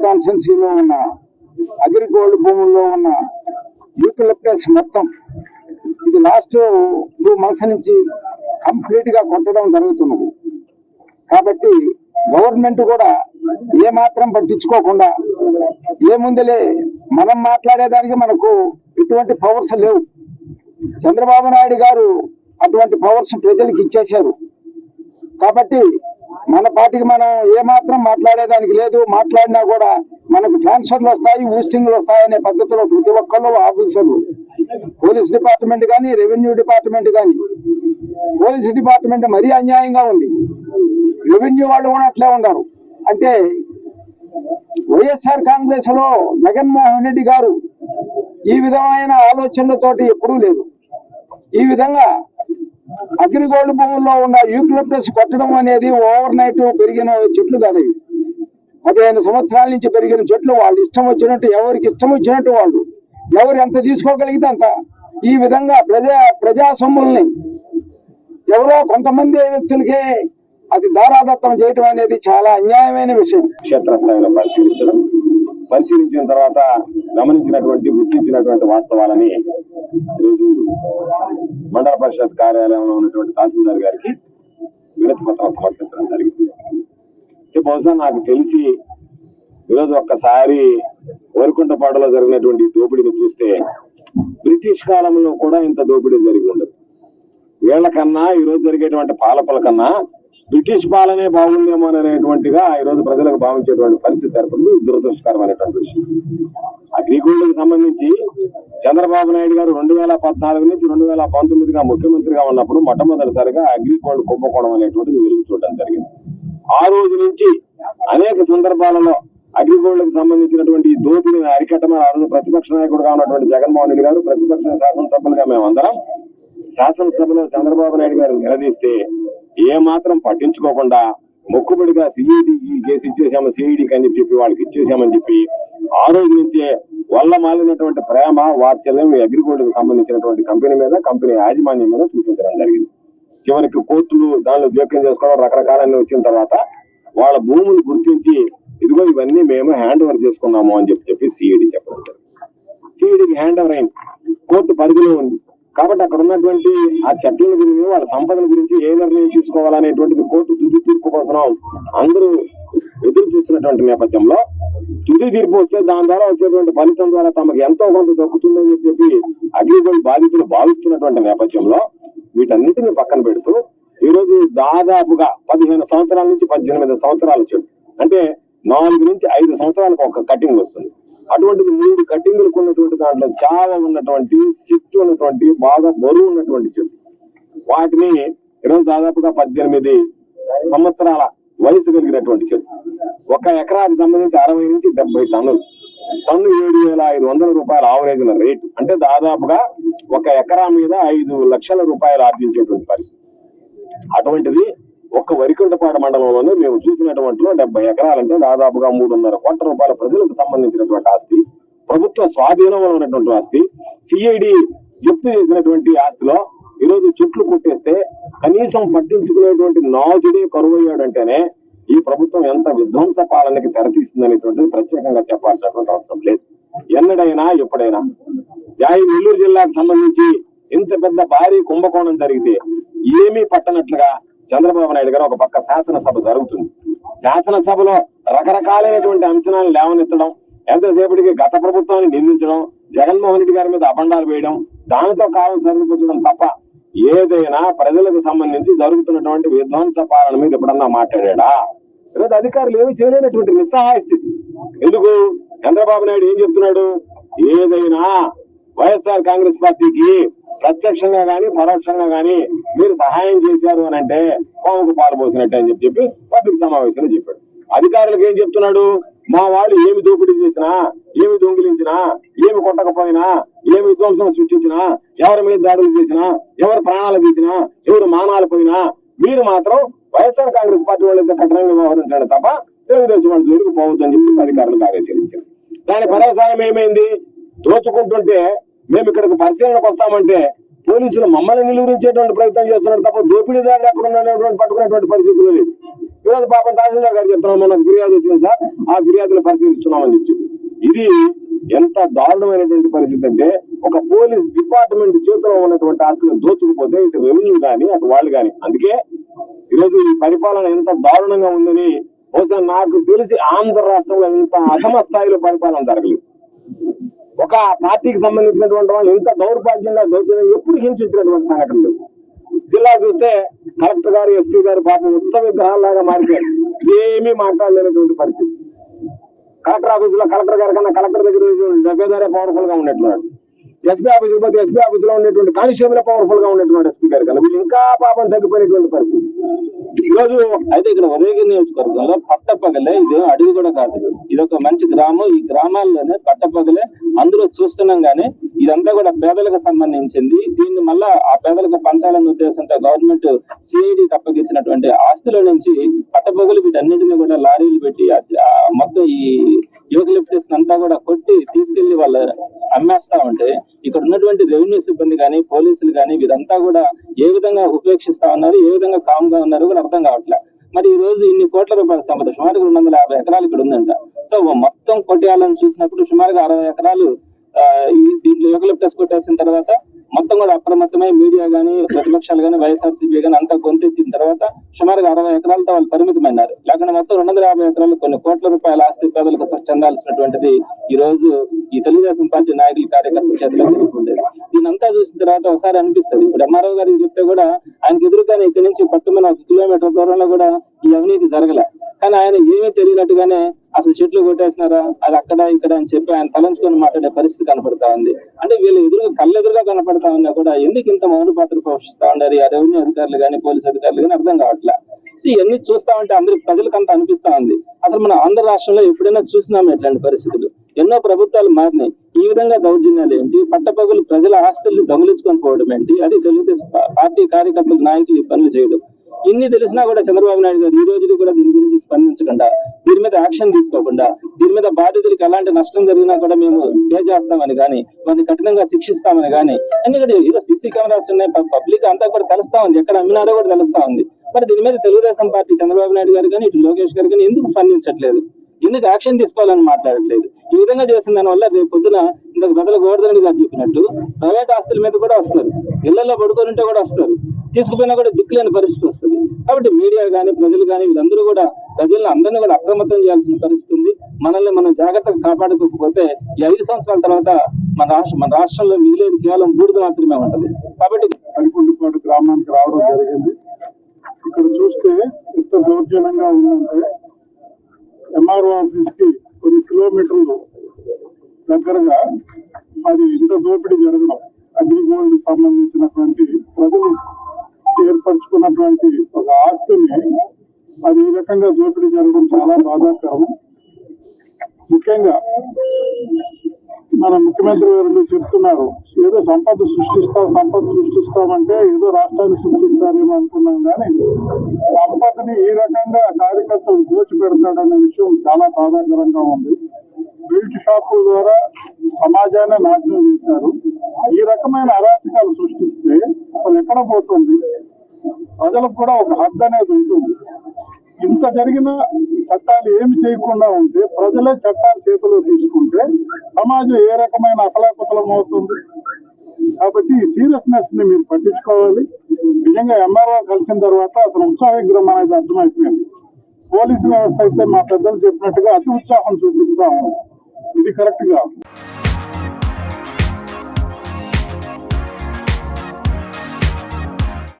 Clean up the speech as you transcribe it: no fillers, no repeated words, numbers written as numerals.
కాన్స్టిట్యున్సీలో ఉన్న అగ్రిగోల్డ్ భూముల్లో ఉన్న యూకలిప్టస్ మొత్తం ఇది లాస్ట్ 2 months నుంచి కంప్లీట్ గా కొట్టడం జరుగుతున్నది. కాబట్టి గవర్నమెంట్ కూడా ఏమాత్రం పట్టించుకోకుండా ఏముందిలే మనం మాట్లాడేదానికి మనకు ఎటువంటి పవర్స్ లేవు. చంద్రబాబు నాయుడు గారు అటువంటి పవర్స్ ప్రజలకు ఇచ్చేశారు. కాబట్టి మన పార్టీకి మనం ఏమాత్రం మాట్లాడేదానికి లేదు. మాట్లాడినా కూడా మనకు ట్రాన్స్ఫర్లు వస్తాయి, ఊస్టింగ్లు వస్తాయనే పద్ధతిలో ప్రతి ఒక్కళ్ళు ఆఫీసర్లు, పోలీస్ డిపార్ట్మెంట్ కానీ, రెవెన్యూ డిపార్ట్మెంట్ కానీ, పోలీస్ డిపార్ట్మెంట్ మరీ అన్యాయంగా ఉంది. రెవెన్యూ వాళ్ళు కూడా అట్లే ఉన్నారు. అంటే వైఎస్ఆర్ కాంగ్రెస్ లో జగన్మోహన్ రెడ్డి గారు ఈ విధమైన ఆలోచనలతోటి ఎప్పుడూ లేదు. ఈ విధంగా అగ్రిగోల్డ్ భూముల్లో ఉన్న యూకలిప్టస్ కొట్టడం అనేది ఓవర్ నైట్ పెరిగిన చెట్లు కాదు. 15 సంవత్సరాల నుంచి పెరిగిన చెట్లు వాళ్ళు ఇష్టం వచ్చినట్టు, ఎవరికి ఇష్టం వచ్చినట్టు వాళ్ళు ఎవరు ఎంత తీసుకోగలిగితే అంత ఈ విధంగా ప్రజా సొమ్ముల్ని ఎవరో కొంతమంది వ్యక్తులకే అది దారాదత్తం చేయటం అనేది చాలా అన్యాయమైన విషయం. క్షేత్రస్థాయిలో పరిశీలించిన తర్వాత గమనించినటువంటి, గుర్తించినటువంటి వాస్తవాలని ఈరోజు మండల పరిషత్ కార్యాలయంలో ఉన్నటువంటి తహసీల్దార్ గారికి వినతి పత్రం సమర్పించడం జరిగింది. బహుశా నాకు తెలిసి ఈరోజు ఒక్కసారి వరికుంటపాడులో జరిగినటువంటి దోపిడీని చూస్తే బ్రిటిష్ కాలంలో కూడా ఇంత దోపిడీ జరిగి ఉండదు. వీళ్ళకన్నా ఈరోజు జరిగేటువంటి పాలకుల కన్నా బ్రిటిష్ పాలనే బాగుందేమో అనేటువంటిగా ఈరోజు ప్రజలకు భావించేటువంటి పరిస్థితి ఏర్పడింది. దురదృష్టకరమైనటువంటి విషయం. అగ్రిగోల్డ్కి సంబంధించి చంద్రబాబు నాయుడు గారు 2014 నుంచి 2019గా ముఖ్యమంత్రిగా ఉన్నప్పుడు మొట్టమొదటిసారిగా అగ్రిగోల్డ్ కుంభకోణం అనేటువంటిది వెలుగు చూడడం జరిగింది. ఆ రోజు నుంచి అనేక సందర్భాలలో అగ్రిగోల్డ్కి సంబంధించినటువంటి దోపిడీని అరికట్టమని ఆ రోజు ప్రతిపక్ష నాయకుడుగా ఉన్నటువంటి జగన్మోహన్ రెడ్డి గారు, ప్రతిపక్ష శాసనసభ్యులుగా మేమందరం శాసనసభలో చంద్రబాబు నాయుడు గారు నిలదీస్తే ఏమాత్రం పట్టించుకోకుండా మొక్కుబడిగా సిఐడి కేసు ఇచ్చేసాము, సిఐడికి అని చెప్పి వాళ్ళకి ఇచ్చేసామని చెప్పి ఆ రోజు నుంచే వల్ల మాలినటువంటి ప్రేమ వాత్సల్యం అగ్రిగోల్డ్కి సంబంధించినటువంటి కంపెనీ మీద, కంపెనీ యాజమాన్యం మీద చూపించడం జరిగింది. చివరికి కోర్టులు దానిలో జోక్యం చేసుకోవడం రకరకాలన్నీ వచ్చిన తర్వాత వాళ్ళ భూములు గుర్తించి ఇదిగో ఇవన్నీ మేము హ్యాండ్ ఓవర్ చేసుకున్నాము అని చెప్పి సిఐడి చెప్పడం జరిగింది. సిఐడికి హ్యాండ్ ఓవర్ అయింది, కోర్టు పరిధిలో ఉంది. కాబట్టి అక్కడ ఉన్నటువంటి ఆ చట్టాల గురించి, వాళ్ళ సంపదల గురించి ఏ నిర్ణయం తీసుకోవాలనేటువంటిది కోర్టు తుది తీర్పు కోసం అందరూ ఎదురు చూస్తున్నటువంటి నేపథ్యంలో తుది తీర్పు వస్తే దాని ద్వారా వచ్చేటువంటి ఫలితం ద్వారా తమకు ఎంతో కొంత దక్కుతుందని చెప్పి అగ్రిగోల్డ్ బాధితులు భావిస్తున్నటువంటి నేపథ్యంలో వీటన్నిటిని పక్కన పెడుతూ ఈరోజు దాదాపుగా 15 సంవత్సరాల నుంచి 18 సంవత్సరాల చెట్టు, అంటే 4 నుంచి 5 సంవత్సరాలకు ఒక కటింగ్ వస్తుంది. అటువంటిది 3 కటింగులకు ఉన్నటువంటి దాంట్లో చాలా ఉన్నటువంటి శక్తి ఉన్నటువంటి బాగా బరువు ఉన్నటువంటి చెట్టు, వాటిని ఈరోజు దాదాపుగా 18 సంవత్సరాల వయసు కలిగినటువంటి చెట్టు. 1 ఎకరాకి సంబంధించి 60 నుంచి 70 టన్నులు, టన్ను 7,500 రూపాయల ఆవరేజ్ల రేటు, అంటే దాదాపుగా 1 ఎకరా మీద 5 లక్షల రూపాయలు ఆర్జించేటువంటి పరిస్థితి. అటువంటిది ఒక్క వరికుంటపాడు మండలంలోనే మేము చూసినటువంటి 70 ఎకరాలంటే దాదాపుగా 3.5 కోట్ల రూపాయల ప్రజలకు సంబంధించినటువంటి ఆస్తి, ప్రభుత్వ స్వాధీనంలో ఉన్నటువంటి ఆస్తి, సిఐడి జప్తు చేసినటువంటి ఆస్తిలో ఈరోజు చెట్లు కొట్టేస్తే కనీసం పట్టించుకునేటువంటి నాదుడే కరువయ్యాడంటేనే ఈ ప్రభుత్వం ఎంత విధ్వంస పాలనకి తెరతీస్తుందనేటువంటిది ప్రత్యేకంగా చెప్పాల్సినటువంటి అవసరం లేదు. ఎన్నడైనా ఎప్పుడైనా నెల్లూరు జిల్లాకు సంబంధించి ఇంత పెద్ద భారీ కుంభకోణం జరిగితే ఏమీ పట్టనట్లుగా చంద్రబాబు నాయుడు గారు ఒక పక్క శాసనసభ జరుగుతుంది. శాసనసభలో రకరకాలైనటువంటి అంచనాలు లేవనెత్తడం, ఎంతసేపటికి గత ప్రభుత్వాన్ని నిందించడం, జగన్మోహన్ రెడ్డి గారి మీద అబండాలు వేయడం, దానితో కాలం సరిపోతుండడం తప్ప ఏదైనా ప్రజలకు సంబంధించి జరుగుతున్నటువంటి విధ్వంస పాలన మీద ఎప్పుడన్నా మాట్లాడా? ఈరోజు అధికారులు ఏమి చేయలేనటువంటి నిస్సహాయ స్థితి. ఎందుకు? చంద్రబాబు నాయుడు ఏం చెప్తున్నాడు? ఏదైనా వైఎస్ఆర్ కాంగ్రెస్ పార్టీకి ప్రత్యక్షంగా గానీ పరోక్షంగా గానీ మీరు సహాయం చేశారు అని అంటే పాముకు పాలు పోసినట్టే అని చెప్పి పబ్లిక్ సమావేశంలో చెప్పాడు. అధికారులకు ఏం చెప్తున్నాడు? మా వాళ్ళు ఏమి దోపిడీ చేసినా, ఏమి దొంగిలించినా, ఏమి కొట్టకపోయినా, ఏమి విధ్వంసం సృష్టించినా, ఎవరి మీద దాడులు చేసినా, ఎవరు ప్రాణాలు తీసినా, ఎవరు మానాలు పోయినా మీరు మాత్రం వైఎస్ఆర్ కాంగ్రెస్ పార్టీ వాళ్ళతో కఠినంగా వ్యవహరించండి తప్ప తెలుగుదేశం వాళ్ళ జోలికి పోవద్దని చెప్పి అధికారులకు ఆదేశించారు. దాని పర్యవసాయం ఏమైంది? దోచుకుంటుంటే మేము ఇక్కడికి పరిశీలనకు వస్తామంటే పోలీసులు మమ్మల్ని నిలువరించేటువంటి ప్రయత్నం చేస్తున్నారు తప్ప దోపిడీదారులు ఎక్కడ ఉన్నటువంటి పట్టుకునేటువంటి పరిస్థితులు లేదు. ఈరోజు పాపం తహసీల్దార్ గారు చెప్తున్నాం, మనకు ఫిర్యాదు వచ్చింది సార్, ఆ ఫిర్యాదులు పరిశీలిస్తున్నామని చెప్పి. ఇది ఎంత దారుణమైనటువంటి పరిస్థితి అంటే, ఒక పోలీస్ డిపార్ట్మెంట్ చేతిలో ఉన్నటువంటి ఆస్తులు దోచుకుపోతే ఇటు రెవెన్యూ కానీ అటు వాళ్ళు కానీ. అందుకే ఈరోజు ఈ పరిపాలన ఎంత దారుణంగా ఉందని బహుశా నాకు తెలిసి ఆంధ్ర రాష్ట్రంలో ఇంత అధమ స్థాయిలో పరిపాలన జరగలేదు. ఒక పార్టీకి సంబంధించినటువంటి వాళ్ళు ఇంత దౌర్భాగ్యంగా దౌర్జన్యం ఎప్పుడు హింసించినటువంటి సంఘటనలు. జిల్లా చూస్తే కలెక్టర్ గారు, ఎస్పీ గారు పాపం ఉత్సవ విగ్రహాల్లాగా మారిపోయారు. ఏమీ మాట్లాడలేనటువంటి పరిస్థితి. కలెక్టర్ ఆఫీసులో కలెక్టర్ గారి కన్నా కలెక్టర్ దగ్గర డబ్బేదారే పవర్ఫుల్ గా ఉన్నట్టున్నాడు. ఎస్పీ ఆఫీసుకు పోతే ఎస్పీ ఆఫీసులో ఉండేటువంటి కానిస్టేబుల్ పవర్ఫుల్ గా ఉన్నటువంటి ఎస్పీ గారి కన్నా వీళ్ళు ఇంకా పాపం తగ్గిపోయినటువంటి పరిస్థితి. ఈరోజు అయితే ఇక్కడ ఉదయగిరి నియోజకవర్గంలో పట్టపగలే, ఇది అడవి కూడా కాదు, ఇది ఒక మంచి గ్రామం. ఈ గ్రామాల్లోనే పట్టపగలే అందులో చూస్తున్నాం గానీ ఇదంతా కూడా పేదలకు సంబంధించింది. దీన్ని మళ్ళా ఆ పేదలకు పంచాలన్న ఉద్దేశంతో గవర్నమెంట్ సిఐడికి అప్పగించినటువంటి ఆస్తుల నుంచి పట్టపగలు వీటన్నింటినీ కూడా లారీలు పెట్టి మొత్తం ఈ యూకలిప్టస్ అంతా కూడా కొట్టి తీసుకెళ్లి వాళ్ళు అమ్మేస్తా ఉంటే ఇక్కడ ఉన్నటువంటి రెవెన్యూ సిబ్బంది కానీ పోలీసులు కానీ వీరంతా కూడా ఏ విధంగా ఉపేక్షిస్తా ఉన్నారు, ఏ విధంగా కామ్ గా ఉన్నారు కూడా అర్థం కావట్లేదు. మరి ఈ రోజు ఇన్ని కోట్ల రూపాయల సంపద సుమారుగా 250 ఎకరాలు ఇక్కడ ఉందంట. సో మొత్తం కొట్టేయాలని చూసినప్పుడు సుమారుగా 60 ఎకరాలు దీంట్లో యూకలిప్టస్ కొట్టేసిన తర్వాత మొత్తం కూడా అప్రమత్తమై మీడియా గానీ ప్రతిపక్షాలు గానీ వైఎస్ఆర్సీపీ గానీ అంతా గొంతెత్తిన తర్వాత సుమారుగా 60 ఎకరాలతో వాళ్ళు పరిమితమైనారు. లేకుండా మొత్తం 250 ఎకరాలు కొన్ని కోట్ల రూపాయల ఆస్తి పేదలకు చెందాల్సినటువంటిది ఈ రోజు ఈ తెలుగుదేశం పార్టీ నాయకులు కార్యకర్తల చేతిలో ఉండేది. దీనంతా చూసిన తర్వాత ఒకసారి అనిపిస్తుంది. ఇప్పుడు ఎంఆర్ఓ గారికి చెప్తే కూడా ఆయనకు ఎదురుగానే ఇక్కడి నుంచి పట్టుమని 1 కిలోమీటర్ దూరంలో కూడా ఈ అవినీతి జరగలే. కానీ ఆయన ఏమీ తెలియనట్టుగానే అసలు చెట్లు కొట్టేసినారా, అది అక్కడ ఇక్కడ అని చెప్పి ఆయన తలంచుకొని మాట్లాడే పరిస్థితి కనపడతా ఉంది. అంటే వీళ్ళు కళ్ళెదురుగా కనపడతా ఉన్నా కూడా ఎందుకు ఇంత మౌన పాత్ర పోషిస్తా ఉన్నారు ఆ రెవెన్యూ అధికారులు కానీ పోలీసు అధికారులు కానీ అర్థం కావట్లే. ఇవన్నీ చూస్తా ఉంటే అందరికి ప్రజలకంతా అనిపిస్తా ఉంది, అసలు మన ఆంధ్ర రాష్ట్రంలో ఎప్పుడైనా చూసినాము ఇట్లాంటి పరిస్థితులు. ఎన్నో ప్రభుత్వాలు మారినాయి, ఈ విధంగా దౌర్జన్యాలు ఏంటి, పట్టపగలు ప్రజల ఆస్తుల్ని దొంగిలించుకొని పోవడం ఏంటి, అది తెలుగుదేశం పార్టీ కార్యకర్తలు నాయకులు ఈ పనులు చేయడం. ఇన్ని తెలిసినా కూడా చంద్రబాబు నాయుడు గారు ఈ రోజుకి కూడా దీని గురించి స్పందించకుండా, దీని మీద యాక్షన్ తీసుకోకుండా, దీని మీద బాధితులకు ఎలాంటి నష్టం జరిగినా కూడా మేము పే చేస్తామని కానీ వారిని కఠినంగా శిక్షిస్తామని కానీ ఎందుకంటే ఈరోజు సీసీ కెమెరాస్ ఉన్నాయి, పబ్లిక్ అంతా కూడా తెలుస్తా ఉంది, ఎక్కడ అమ్మినారో కూడా తెలుస్తా ఉంది. మరి దీని మీద తెలుగుదేశం పార్టీ చంద్రబాబు నాయుడు గారు కానీ ఇటు లోకేష్ గారు కానీ ఎందుకు స్పందించట్లేదు, ఎందుకు యాక్షన్ తీసుకోవాలని మాట్లాడట్లేదు? ఈ విధంగా చేసిన దానివల్ల రేపు పొద్దున ఇంతకు బదులు గోవర్ధన్ గారు చెప్పినట్టు ప్రైవేట్ ఆస్తుల మీద కూడా వస్తారు, ఇళ్లలో పడుకొని ఉంటే కూడా వస్తారు, తీసుకుపోయినా కూడా దిక్కులేని పరిస్థితి వస్తుంది. కాబట్టి మీడియా కానీ ప్రజలు కానీ వీళ్ళందరూ కూడా ప్రజలను అందరినీ కూడా అప్రమత్తం చేయాల్సిన పరిస్థితి ఉంది. మనల్ని మనం జాగ్రత్తగా కాపాడుకోకపోతే ఈ 5 సంవత్సరాల తర్వాత మన రాష్ట్రంలో మిగిలేది కేవలం బూడిద మాత్రమే ఉంటది. కాబట్టి అడికొండపాడు గ్రామానికి రావడం జరిగింది. ఇక్కడ చూస్తే ఎంత దౌర్జన్యంగా ఉందంటే ఎంఆర్ఓ ఆఫీస్ కి కొన్ని కిలోమీటర్లు దగ్గరగా అది ఇంత దోపిడీ జరగడం, అగ్రిగోల్డ్ సంబంధించినటువంటి ప్రజలు ఏర్పరచుకున్నటువంటి ఒక ఆస్తిని అది ఈ రకంగా దోపిడీ జరగడం చాలా బాధాకరం. ముఖ్యంగా మన ముఖ్యమంత్రి గారు చెప్తున్నారు ఏదో సంపద సృష్టిస్తామంటే ఏదో రాష్ట్రాన్ని సృష్టిస్తారేమో అనుకున్నాం, కానీ సంపదని ఈ రకంగా కార్యకర్తలు దోచిపెడతాడనే విషయం చాలా బాధాకరంగా ఉంది. బెల్ట్ షాపుల ద్వారా సమాజాన్ని నాశనం చేశారు. ఈ రకమైన అరాచకాలు సృష్టిస్తే అసలు ఎక్కడ పోతుంది? ప్రజలకు కూడా ఒక హద్దు అనేది ఉంటుంది. ఇంత జరిగిన చట్టాలు ఏమి చేయకుండా ఉంటే, ప్రజలే చట్టాలు చేతిలో తీసుకుంటే సమాజం ఏ రకమైన అకలాకుతలం అవుతుంది? కాబట్టి ఈ సీరియస్నెస్ ని మీరు పట్టించుకోవాలి. నిజంగా ఎంఆర్ఓ కలిసిన తర్వాత అసలు ఉత్సాహ విగ్రహం అనేది అర్థమైపోయింది. పోలీసు వ్యవస్థ అయితే మా పెద్దలు చెప్పినట్టుగా అతి ఉత్సాహం చూపిస్తాము, ఇది కరెక్ట్ గా